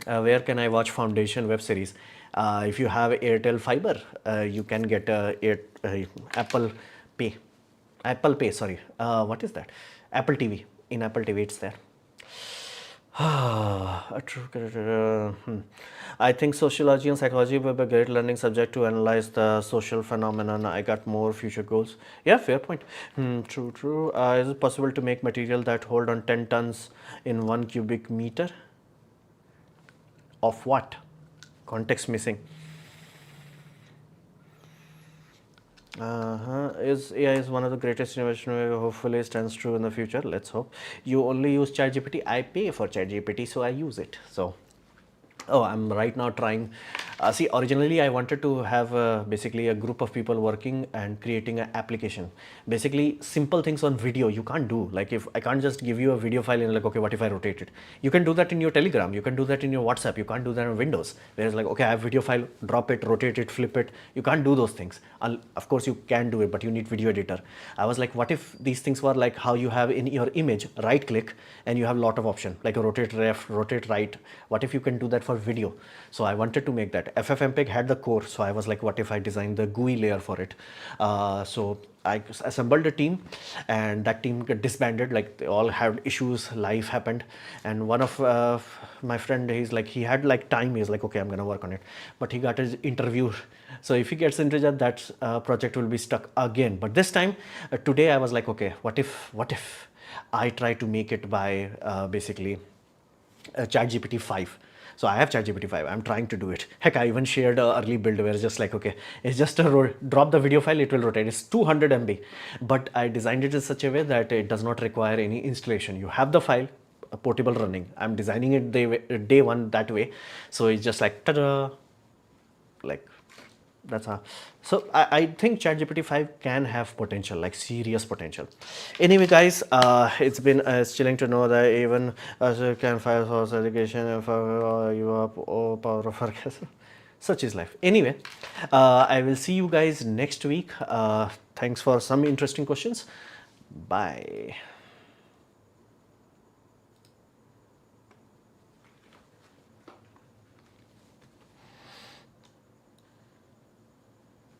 Where can I watch Foundation web series? If you have Airtel Fiber, you can get Apple Pay. Apple Pay, sorry. What is that? Apple TV. In Apple TV, it's there. A true character. I think sociology and psychology will be a great learning subject to analyze the social phenomenon. I got more future goals. Yeah, fair point. True, true. Is it possible to make material that hold on 10 tons in 1 cubic meter? Of what? Context missing. Is AI is one of the greatest innovation, hopefully stands true in the future. Let's hope. You only use ChatGPT. I pay for ChatGPT, so I use it. So Oh, I'm right now trying. See, originally I wanted to have basically a group of people working and creating an application. Basically, simple things on video you can't do. Like if I can't just give you a video file and like, okay, what if I rotate it? You can do that in your Telegram. You can do that in your WhatsApp. You can't do that on Windows. Whereas like, okay, I have video file, drop it, rotate it, flip it. You can't do those things. Of course, you can do it, but you need video editor. I was like, what if these things were like how you have in your image, right click, and you have a lot of option like rotate left, rotate right. What if you can do that for video? So I wanted to make that. FFmpeg had the core, so I was like, what if I design the GUI layer for it? So I assembled a team, and that team got disbanded. Like they all had issues, life happened, and one of my friend, he's like, he had like time. He's like, okay, I'm gonna work on it, but he got his interview. So if he gets into that project will be stuck again. But this time, today I was like, okay, what if I try to make it by basically ChatGPT 5. So I have ChatGPT 5. I'm trying to do it. Heck, I even shared an early build where it's just like, okay, it's just a drop the video file, it will rotate. It's 200 MB, but I designed it in such a way that it does not require any installation. You have the file, portable running. I'm designing it day one that way. So it's just like, ta-da, like that's how. So I think ChatGPT 5 can have potential, like serious potential. Anyway, guys, it's been chilling to know that even as you can file source education if you are power of orgasm. Such is life. Anyway, I will see you guys next week. Thanks for some interesting questions. Bye.